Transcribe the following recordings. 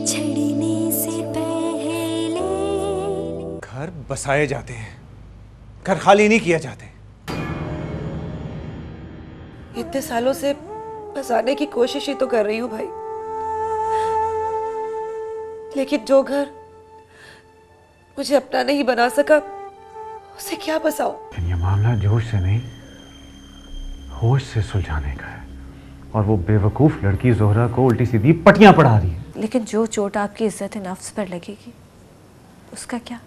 बिछड़ने से पहले घर बसाए जाते हैं, घर खाली नहीं किया जाते। इतने सालों से बसाने की कोशिश ही तो कर रही हूँ भाई, लेकिन जो घर मुझे अपना नहीं बना सका उसे क्या बसाऊं? ये मामला जोश से नहीं, होश से सुलझाने का है। और वो बेवकूफ लड़की जोहरा को उल्टी सीधी पटियां पढ़ा रही है। लेकिन जो चोट आपकी इज्जत नफ्स पर लगेगी उसका क्या?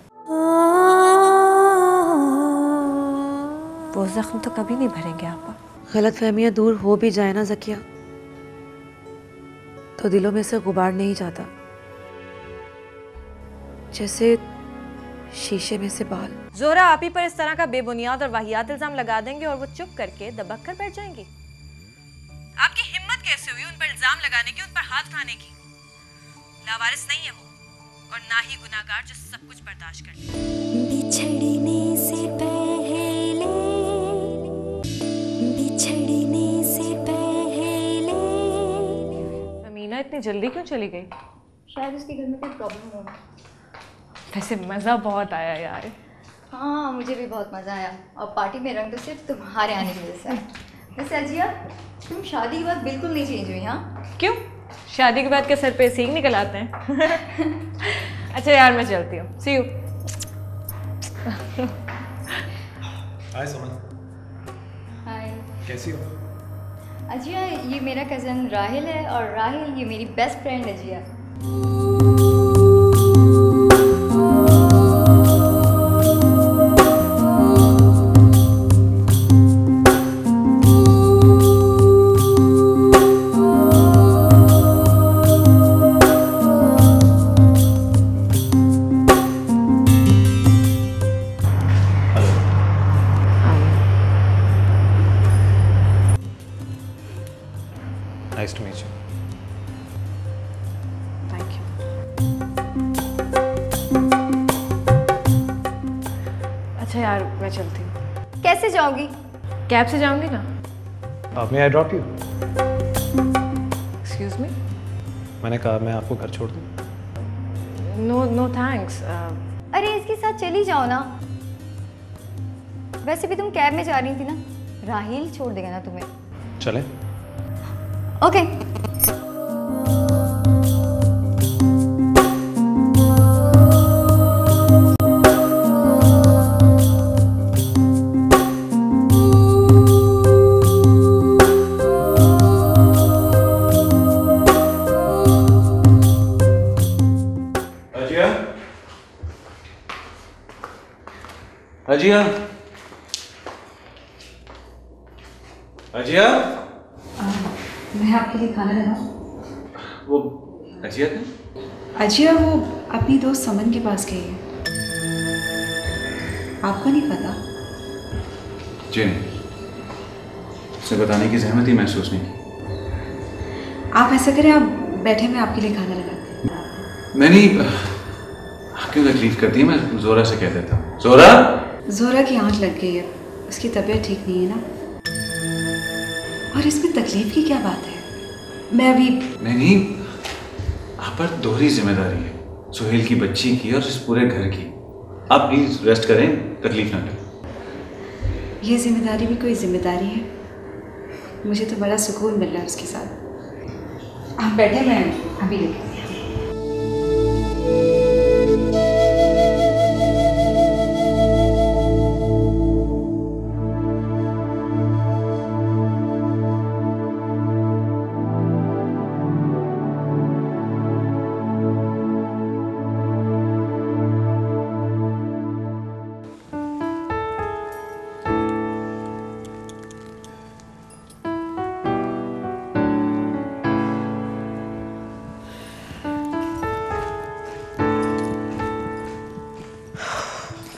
वो जख्म तो कभी नहीं भरेंगे आपा। गलतफहमियां दूर हो भी जाए ना ज़किया, तो दिलों में से गुबार नहीं जाता, जैसे शीशे में से बाल। जोहरा आप ही पर इस तरह का बेबुनियाद और वाहियात इल्जाम लगा देंगे और वो चुप करके दबक कर बैठ जाएंगी। आपकी हिम्मत कैसे हुई उन पर इल्जाम लगाने की, उन पर हाथ उठाने की? लावारिस नहीं है वो, और ना ही गुनाहगार जो सब कुछ बर्दाश्त कर ले। बिछड़ने से पहले, बिछड़ने से पहले। अमीना इतनी जल्दी क्यों चली गई? शायद उसके घर में कोई प्रॉब्लम हो। वैसे मज़ा बहुत आया यार। हाँ मुझे भी बहुत मज़ा आया, और पार्टी में रंग तो सिर्फ तुम्हारे आने की वजह से आया। वैसे अजिया, तुम शादी के बाद बिल्कुल नहीं चेंज हुई। हाँ क्यों? शादी के बाद के सर पे सींग निकल आते हैं? अच्छा यार मैं चलती हूँ, सी यू। हाय सुमन, हाय। कैसी हो? अजिया ये मेरा कज़न राहिल है, और राहिल ये मेरी best friend Aziya. Nice to meet you. Thank you. अच्छा यार मैं चलती हूँ। कैसे जाओगी? कैब से जाऊंगी ना। May I drop you? Excuse me? मैंने कहा मैं आपको घर छोड़ दूँ। No no thanks. अरे इसके साथ चली जाओ ना, वैसे भी तुम कैब में जा रही थी ना, राहिल छोड़ देगा ना तुम्हें। चले? ओके। अजिया, अजिया, अजिया। मैं आपके लिए खाना लगाऊं? वो अजिया क्या? अजिया वो अपनी दोस्त समन के पास गई है। आपको नहीं पता? जी नहीं, उसे बताने की जहमत ही महसूस नहीं की। आप ऐसा करें, आप बैठे, मैं आपके लिए खाना लगाती हूँ। नहीं, आप क्यों तकलीफ करती है? मैं जोरा से कह देता हूँ। जोरा! जोरा की आंख लग गई है, उसकी तबीयत ठीक नहीं है ना। और इसमें तकलीफ की क्या बात है? मैं अभी नहीं, आप पर दोहरी जिम्मेदारी है, सुहेल की बच्ची की और इस पूरे घर की। आप प्लीज रेस्ट करें, तकलीफ ना करें। ये जिम्मेदारी भी कोई जिम्मेदारी है? मुझे तो बड़ा सुकून मिल रहा है उसके साथ। आप बैठे, मैं अभी लेके आती हूँ।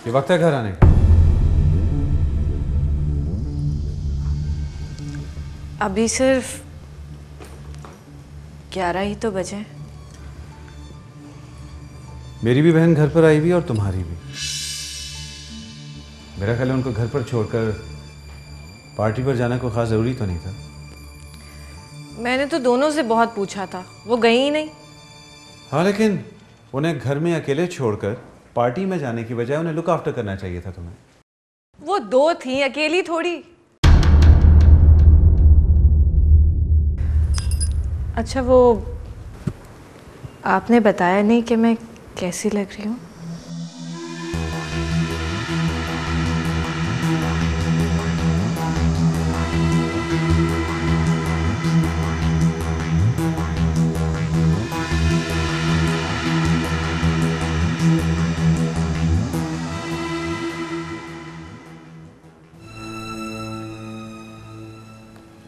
ये वक्त है घर आने का? अभी सिर्फ 11 ही तो बजे। मेरी भी बहन घर पर आई भी और तुम्हारी भी। मेरा ख्याल है उनको घर पर छोड़कर पार्टी पर जाना कोई खास जरूरी तो नहीं था। मैंने तो दोनों से बहुत पूछा था, वो गई ही नहीं। हाँ, लेकिन उन्हें घर में अकेले छोड़कर पार्टी में जाने की बजाय उन्हें लुक आफ्टर करना चाहिए था तुम्हें। वो दो थी, अकेली थोड़ी। अच्छा, वो आपने बताया नहीं कि मैं कैसी लग रही हूँ?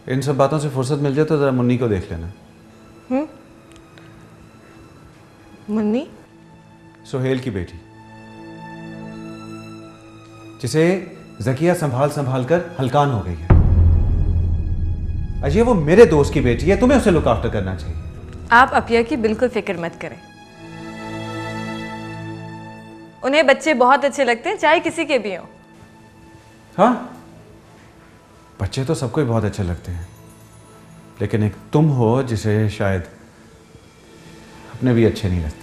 इन सब बातों से फुर्सत मिल जाए तो जरा मुन्नी को देख लेना। मुन्नी? सुहेल की बेटी, जिसे जकिया संभाल संभाल कर हलकान हो गई है। अजय, वो मेरे दोस्त की बेटी है, तुम्हें उसे लुक आफ्टर करना चाहिए। आप अपिया की बिल्कुल फिक्र मत करें। उन्हें बच्चे बहुत अच्छे लगते हैं, चाहे किसी के भी हों। हाँ, बच्चे तो सबको ही बहुत अच्छे लगते हैं, लेकिन एक तुम हो जिसे शायद अपने भी अच्छे नहीं लगते।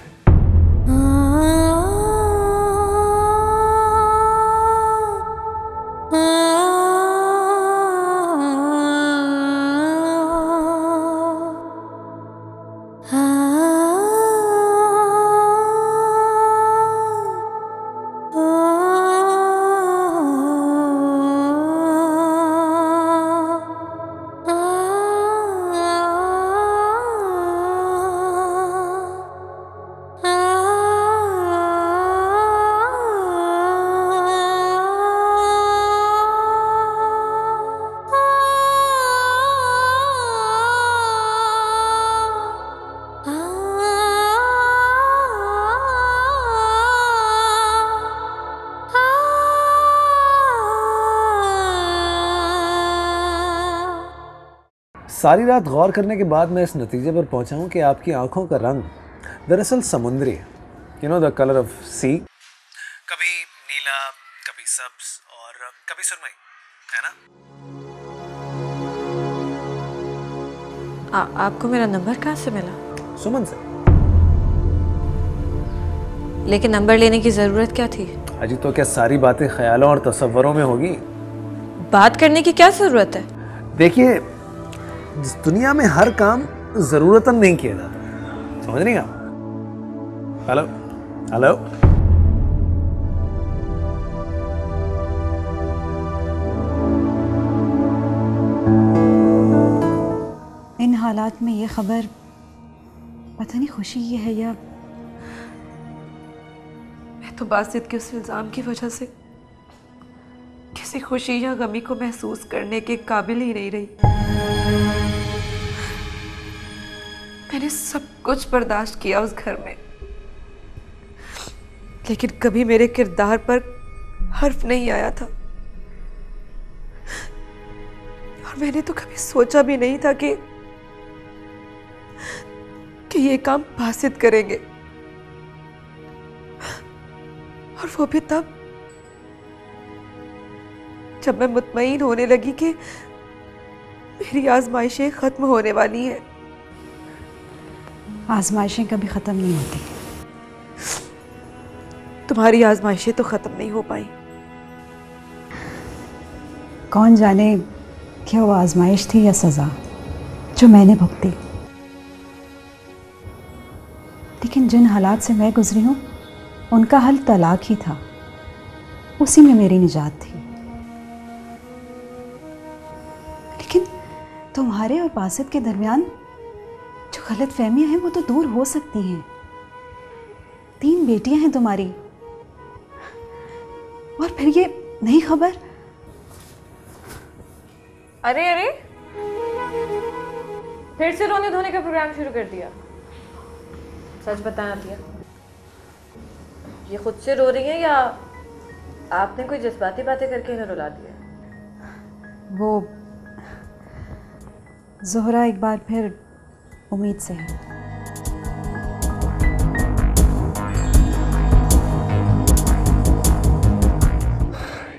सारी रात गौर करने के बाद मैं इस नतीजे पर पहुंचा हूं कि आपकी आंखों का रंग दरअसल समुद्री है। You know, the colour of sea. कभी नीला, कभी सब्ज और कभी सुरमई, है ना? आपको मेरा नंबर कहाँ से मिला? सुमन से। लेकिन नंबर लेने की जरूरत क्या थी? अजी, तो क्या सारी बातें ख्यालों और तसव्वुरों में होगी? बात करने की क्या जरूरत है? देखिए, इस दुनिया में हर काम जरूरतन नहीं किया जाता, समझ रही हैं आप? हेलो हेलो, इन हालात में ये खबर पता नहीं खुशी ये है या मैं तो बासित के उस इल्ज़ाम की वजह से किसी खुशी या गमी को महसूस करने के काबिल ही नहीं रही। मैंने सब कुछ बर्दाश्त किया उस घर में, लेकिन कभी मेरे किरदार पर हर्फ नहीं आया था। और मैंने तो कभी सोचा भी नहीं था कि ये काम बासित करेंगे, और वो भी तब जब मैं मुतमईन होने लगी कि मेरी आजमाइशें खत्म होने वाली हैं। आजमाइशें कभी ख़त्म नहीं होती। तुम्हारी आजमाइशें तो ख़त्म नहीं हो पाई। कौन जाने क्या वो आजमाइश थी या सज़ा जो मैंने भुगती, लेकिन जिन हालात से मैं गुजरी हूँ उनका हल तलाक ही था। उसी में मेरी निजात थी। लेकिन तुम्हारे और बासित के दरमियान जो गलत फहमियाँ हैं वो तो दूर हो सकती हैं। 3 बेटियां हैं तुम्हारी, और फिर ये नई खबर। अरे अरे, फिर से रोने धोने का प्रोग्राम शुरू कर दिया। सच बताना दिया, ये खुद से रो रही है या आपने कोई जज्बाती बातें करके इन्हें रुला दिया? वो ज़ोहरा एक बार फिर उम्मीद से है।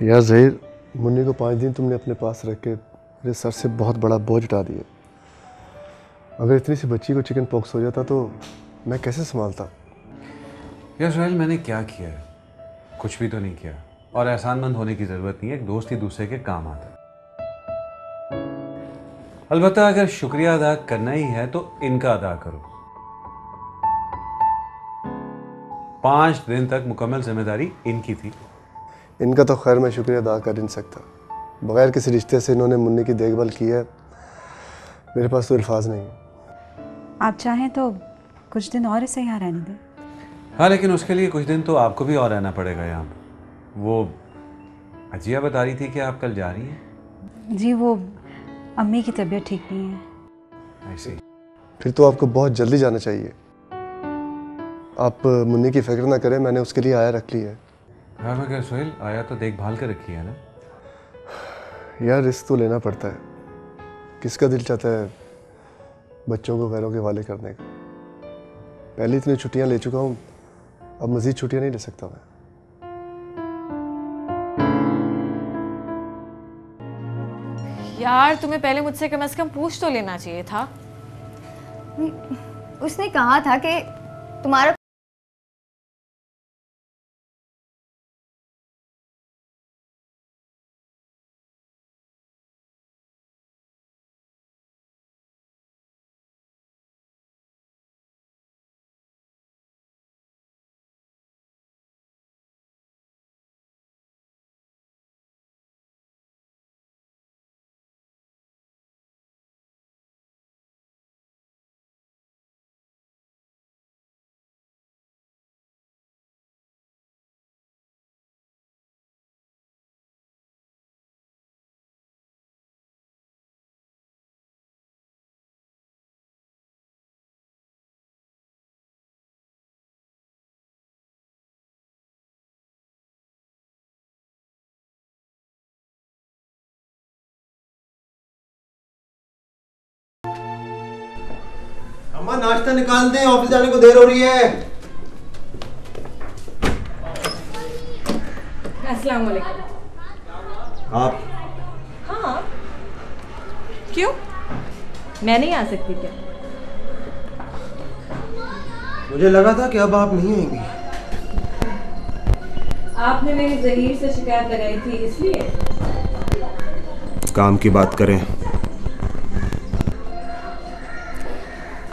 यार ज़हीर, मुन्नी को 5 दिन तुमने अपने पास रख के मेरे सर से बहुत बड़ा बोझ उठा दिया। अगर इतनी सी बच्ची को चिकन पॉक्स हो जाता तो मैं कैसे संभालता? यार सुहेल, मैंने क्या किया है? कुछ भी तो नहीं किया। और एहसानमंद होने की ज़रूरत नहीं है, एक दोस्त ही दूसरे के काम आता है। अलबत्ता अगर शुक्रिया अदा करना ही है तो इनका अदा करो। 5 दिन तक मुकम्मल जिम्मेदारी इनकी थी। इनका तो खैर मैं शुक्रिया अदा कर नहीं सकता। बगैर किसी रिश्ते से इन्होंने मुन्नी की देखभाल की है, मेरे पास तो अल्फाज नहीं है। आप चाहें तो कुछ दिन और इसे यहाँ रहने दें। हाँ, लेकिन उसके लिए कुछ दिन तो आपको भी और रहना पड़ेगा यहाँ पर। वो अजिया बता रही थी कि आप कल जा रही हैं। जी, वो अम्मी की तबीयत ठीक नहीं है। ऐसे फिर तो आपको बहुत जल्दी जाना चाहिए। आप मुन्नी की फिक्र ना करें, मैंने उसके लिए आया रख ली है। हाँ, मगर सुहेल, आया तो देखभाल कर रखी है ना। यार रिस्क तो लेना पड़ता है। किसका दिल चाहता है बच्चों को गैरों के हवाले करने का। पहले इतनी छुट्टियां ले चुका हूँ, अब मज़ीद छुट्टियां नहीं ले सकता मैं। यार तुम्हें पहले मुझसे कम से कम पूछ तो लेना चाहिए था। उसने कहा था कि तुम्हारा अम्मा नाश्ता निकाल दें, ऑफिस जाने को देर हो रही है। अस्सलाम वालेकुम। आप? हाँ, क्यों? मैं नहीं आ सकती क्या? मुझे लगा था कि अब आप नहीं आएंगी। आपने मेरी ज़हीर से शिकायत लगाई थी इसलिए? काम की बात करें।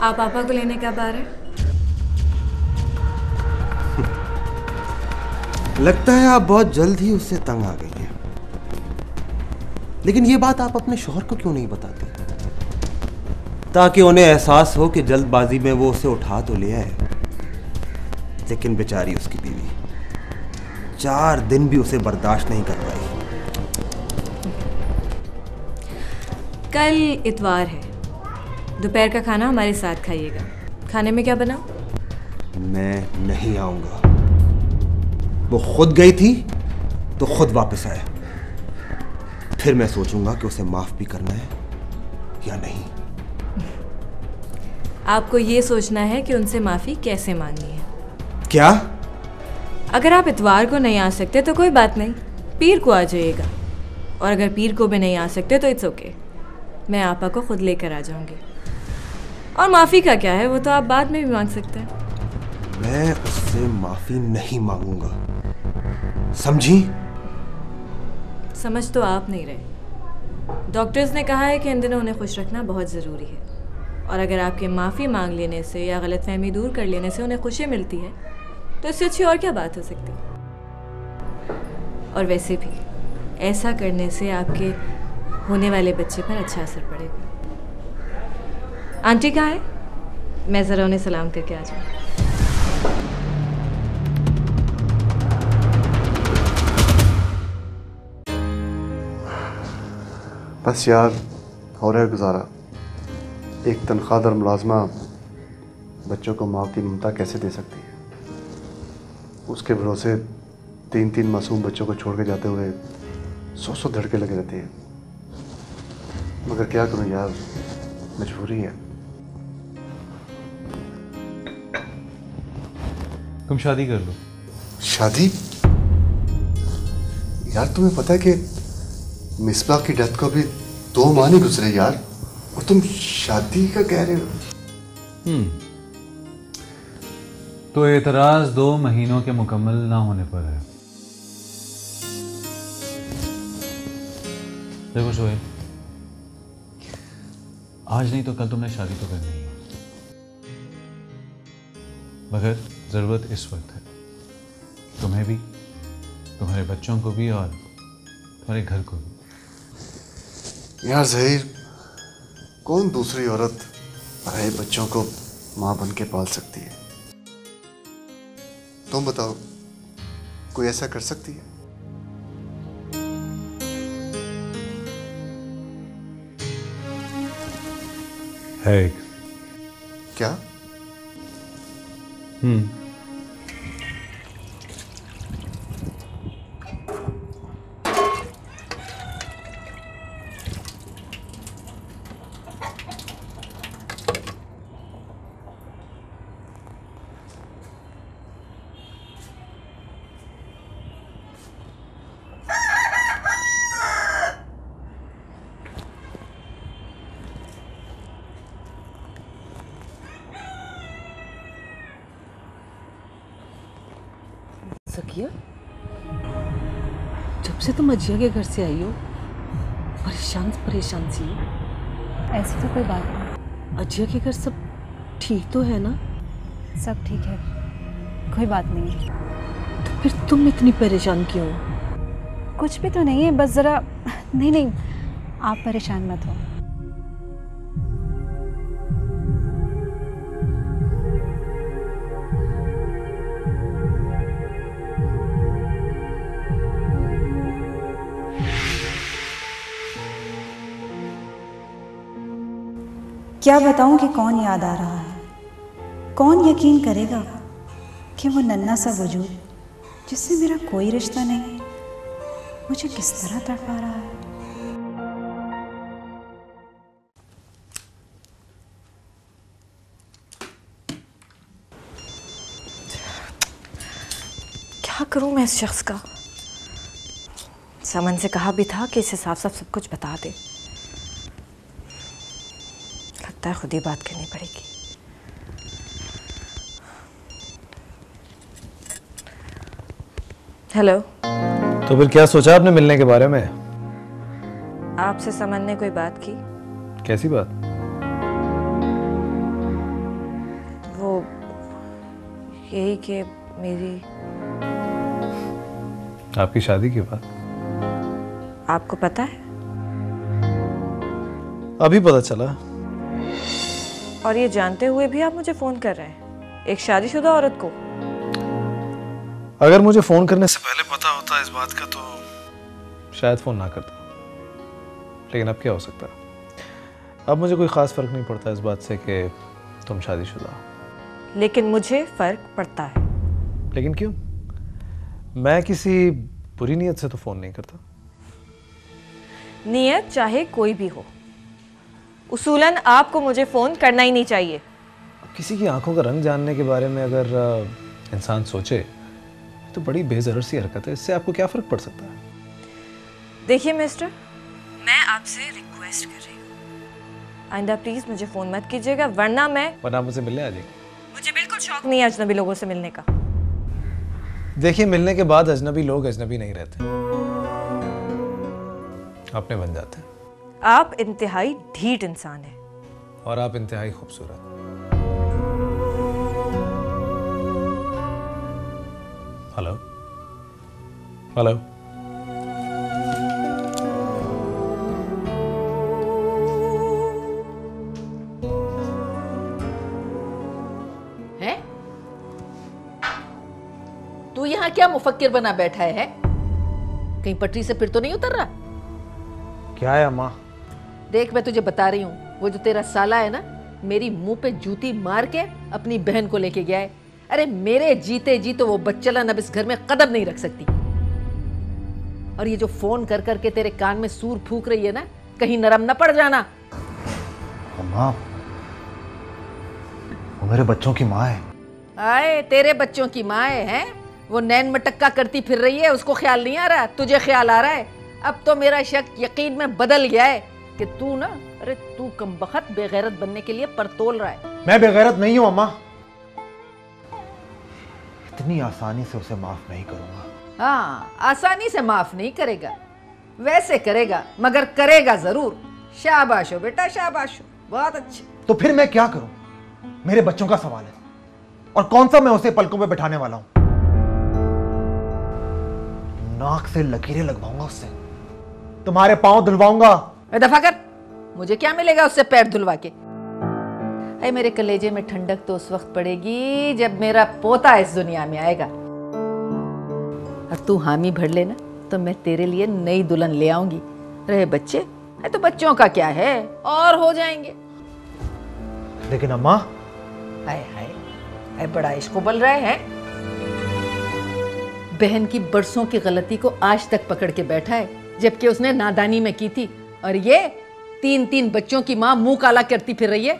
आप पापा को लेने कब आ रहे हैं? लगता है आप बहुत जल्द ही उससे तंग आ गई हैं। लेकिन ये बात आप अपने शौहर को क्यों नहीं बताती, ताकि उन्हें एहसास हो कि जल्दबाजी में वो उसे उठा तो ले आए, लेकिन बेचारी उसकी बीवी 4 दिन भी उसे बर्दाश्त नहीं कर पाई। कल इतवार है, दोपहर का खाना हमारे साथ खाइएगा। खाने में क्या बनाऊं? मैं नहीं आऊंगा। वो खुद गई थी तो खुद वापस आए, फिर मैं सोचूंगा कि उसे माफ भी करना है या नहीं। आपको ये सोचना है कि उनसे माफ़ी कैसे मांगनी है। क्या? अगर आप इतवार को नहीं आ सकते तो कोई बात नहीं, पीर को आ जाइएगा। और अगर पीर को भी नहीं आ सकते तो इट्स ओके, मैं आपा को खुद लेकर आ जाऊंगी। और माफ़ी का क्या है, वो तो आप बाद में भी मांग सकते हैं। मैं उससे माफी नहीं मांगूंगा, समझी? समझ तो आप नहीं रहे। डॉक्टर्स ने कहा है कि इन दिनों उन्हें खुश रखना बहुत ज़रूरी है, और अगर आपके माफ़ी मांग लेने से या गलतफहमी दूर कर लेने से उन्हें खुशी मिलती है तो इससे अच्छी और क्या बात हो सकती है। और वैसे भी ऐसा करने से आपके होने वाले बच्चे पर अच्छा असर पड़ेगा। आंटी कहाँ है? मैं ज़रा उन्हें सलाम करके आ जाऊँ। बस यार, हो रहा है गुजारा। एक तनख्वाहदार मुलाजमा बच्चों को माँ की ममता कैसे दे सकती है? उसके भरोसे 3-3 मासूम बच्चों को छोड़ के जाते हुए 100 धड़के लगे रहते हैं। मगर क्या करूं यार, मजबूरी है। तुम शादी कर लो। शादी? यार तुम्हें पता है कि मिसबा की डेथ को भी 2 माह नहीं गुजरे यार, और तुम शादी का कह रहे हो? तो एतराज 2 महीनों के मुकम्मल ना होने पर है। देखो सोहेल, आज नहीं तो कल तुमने शादी तो करनी ही है, मगर ज़रूरत इस वक्त है, तुम्हें भी, तुम्हारे बच्चों को भी और तुम्हारे घर को भी। यार ज़हीर, कौन दूसरी औरत पराए बच्चों को माँ बन के पाल सकती है? तुम बताओ, कोई ऐसा कर सकती है? है क्या? सकिया, जब से तुम अजिया के घर से आई हो परेशान परेशान सी हो। ऐसी तो कोई बात नहीं। अजिया के घर सब ठीक तो है ना? सब ठीक है, कोई बात नहीं है। तो फिर तुम इतनी परेशान क्यों? कुछ भी तो नहीं है, बस ज़रा। नहीं नहीं, आप परेशान मत हो। क्या बताऊं कि कौन याद आ रहा है? कौन यकीन करेगा कि वो नन्हा सा वजूद जिससे मेरा कोई रिश्ता नहीं मुझे किस तरह तड़पा रहा है। क्या करूं मैं इस शख्स का? समन से कहा भी था कि इसे साफ साफ सब कुछ बता दे। लगता है खुद ही बात करनी पड़ेगी। हेलो। तो फिर क्या सोचा आपने मिलने के बारे में? आपसे समन ने कोई बात की? कैसी बात? वो यही कि मेरी आपकी शादी की बात। आपको पता है? अभी पता चला। और ये जानते हुए भी आप मुझे फोन कर रहे हैं, एक शादीशुदा औरत को? अगर मुझे फोन करने से पहले पता होता इस बात का तो शायद फोन ना करता, लेकिन अब क्या हो सकता है? अब मुझे कोई खास फर्क नहीं पड़ता इस बात से कि तुम शादीशुदा हो। लेकिन मुझे फर्क पड़ता है। लेकिन क्यों? मैं किसी बुरी नीयत से तो फोन नहीं करता। नियत चाहे कोई भी हो, उसूलन आपको मुझे फोन करना ही नहीं चाहिए। किसी की आंखों का रंग जानने के बारे में अगर इंसान सोचे तो बड़ी बेजरूर सी हरकत है। इससे आपको क्या फर्क पड़ सकता है? देखिए मिस्टर, मैं आपसे रिक्वेस्ट कर रही हूँ, आइंदा प्लीज मुझे फोन मत कीजिएगा, वरना मुझसे मिलने आ जाएगी। मुझे बिल्कुल शौक नहीं है अजनबी लोगों से मिलने का। देखिए, मिलने के बाद अजनबी लोग अजनबी नहीं रहते, अपने बन जाते हैं। आप इंतहाई ढीठ इंसान हैं। और आप इंतहाई खूबसूरत। Hello hello. है? तू यहाँ क्या मुफक्किर बना बैठा है? कहीं पटरी से फिर तो नहीं उतर रहा? क्या है अम्मा? देख, मैं तुझे बता रही हूँ, वो जो तेरा साला है ना, मेरी मुंह पे जूती मार के अपनी बहन को लेके गया है। अरे मेरे जीते जी तो वो बच्चलन अब इस घर में कदम नहीं रख सकती। और ये जो फोन कर करके तेरे कान में सूर फूक रही है ना, कहीं नरम न पड़ जाना। अम्मा, वो मेरे बच्चों की माँ है। आए, तेरे बच्चों की माँ है? वो नैन मटक्का करती फिर रही है, उसको ख्याल नहीं आ रहा? तुझे ख्याल आ रहा है? अब तो मेरा शक यकीन में बदल गया है कि तू ना, अरे तू कमबख्त बेगैरत बनने के लिए परतोल रहा है। मैं बेगैरत नहीं हूँ अम्मा। इतनी आसानी से उसे माफ नहीं करूंगा। हाँ, आसानी से माफ नहीं करेगा, वैसे करेगा मगर करेगा जरूर। शाबाश हो बेटा, शाबाश हो, बहुत अच्छे। तो फिर मैं क्या करूं? मेरे बच्चों का सवाल है और कौन सा मैं उसे पलकों पे बिठाने वाला हूं? नाक से लकीरें लगवाऊंगा उससे, तुम्हारे पांव धुलवाऊंगा। दफा कर, मुझे क्या मिलेगा उससे पैर धुलवा के? अरे मेरे कलेजे में ठंडक तो उस वक्त पड़ेगी जब मेरा पोता इस दुनिया में आएगा। और तू हामी भर लेना तो मैं तेरे लिए नई दुल्हन ले आऊंगी। रहे बच्चे, तो बच्चों का क्या है, और हो जाएंगे। लेकिन अम्मा, हाय हाय, बड़ा इश्क उबल रहे हैं। बहन की बरसों की गलती को आज तक पकड़ के बैठा है, जबकि उसने नादानी में की थी। और ये 3-3 बच्चों की माँ मुंह काला करती फिर रही है।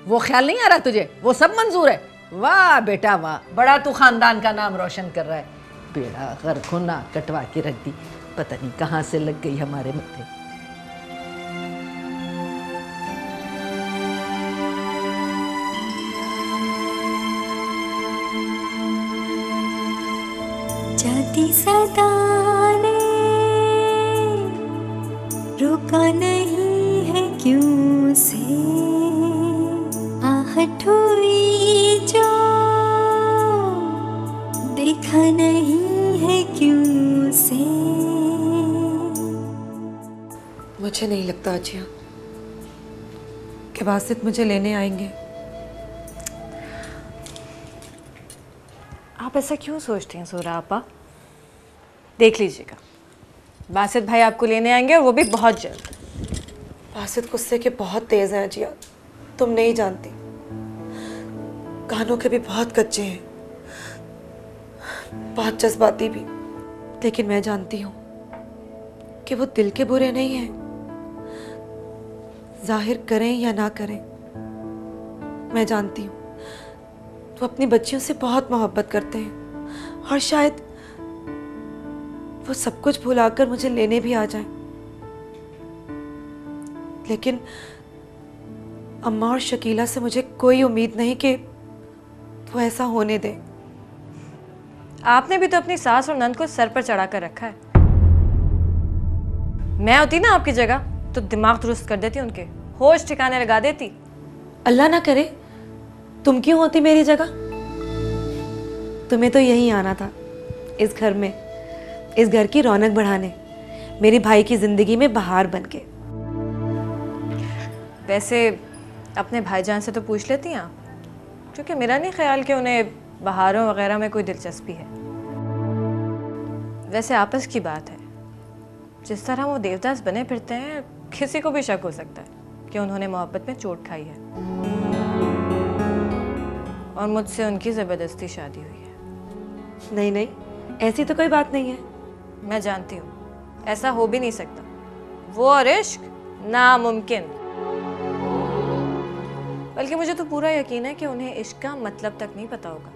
वो ख्याल नहीं आ रहा तुझे? वो सब मंजूर है? वाह बेटा वाह, बड़ा तू खानदान का नाम रोशन कर रहा है। बेड़ा गर्क होना कटवा के रख दी, पता नहीं कहां से लग गई हमारे मत्थे। जाती सदा ने रोका नहीं है क्यों से, आहट हुई जो देखा नहीं है क्यों से। मुझे नहीं लगता अजिया कि बासित मुझे लेने आएंगे। आप ऐसा क्यों सोचती हैं ज़ोहरा आपा? देख लीजिएगा, बासित भाई आपको लेने आएंगे और वो भी बहुत जल्द। बासित गुस्से के बहुत तेज़ हैं अजिया, तुम नहीं जानती। कानों के भी बहुत कच्चे हैं, बहुत जज्बाती भी। लेकिन मैं जानती हूँ कि वो दिल के बुरे नहीं हैं, जाहिर करें या ना करें। मैं जानती हूँ वो अपनी बच्चियों से बहुत मोहब्बत करते हैं और शायद वो सब कुछ भुलाकर मुझे लेने भी आ जाएं। लेकिन अम्मा और शकीला से मुझे कोई उम्मीद नहीं कि वो ऐसा होने दे। आपने भी तो अपनी सास और नंद को सर पर चढ़ा कर रखा है। मैं होती ना आपकी जगह तो दिमाग दुरुस्त कर देती, उनके होश ठिकाने लगा देती। अल्लाह ना करे तुम क्यों होती मेरी जगह? तुम्हें तो यहीं आना था, इस घर में, इस घर की रौनक बढ़ाने, मेरे भाई की जिंदगी में बहार बनके। वैसे अपने भाईजान से तो पूछ लेती हैं आप, क्योंकि मेरा नहीं ख्याल कि उन्हें बहारों वगैरह में कोई दिलचस्पी है। वैसे आपस की बात है, जिस तरह वो देवदास बने फिरते हैं, किसी को भी शक हो सकता है कि उन्होंने मोहब्बत में चोट खाई है और मुझसे उनकी ज़बरदस्ती शादी हुई है। नहीं नहीं, ऐसी तो कोई बात नहीं है। मैं जानती हूँ ऐसा हो भी नहीं सकता, वो और इश्क नामुमकिन। बल्कि मुझे तो पूरा यकीन है कि उन्हें इश्क का मतलब तक नहीं पता होगा।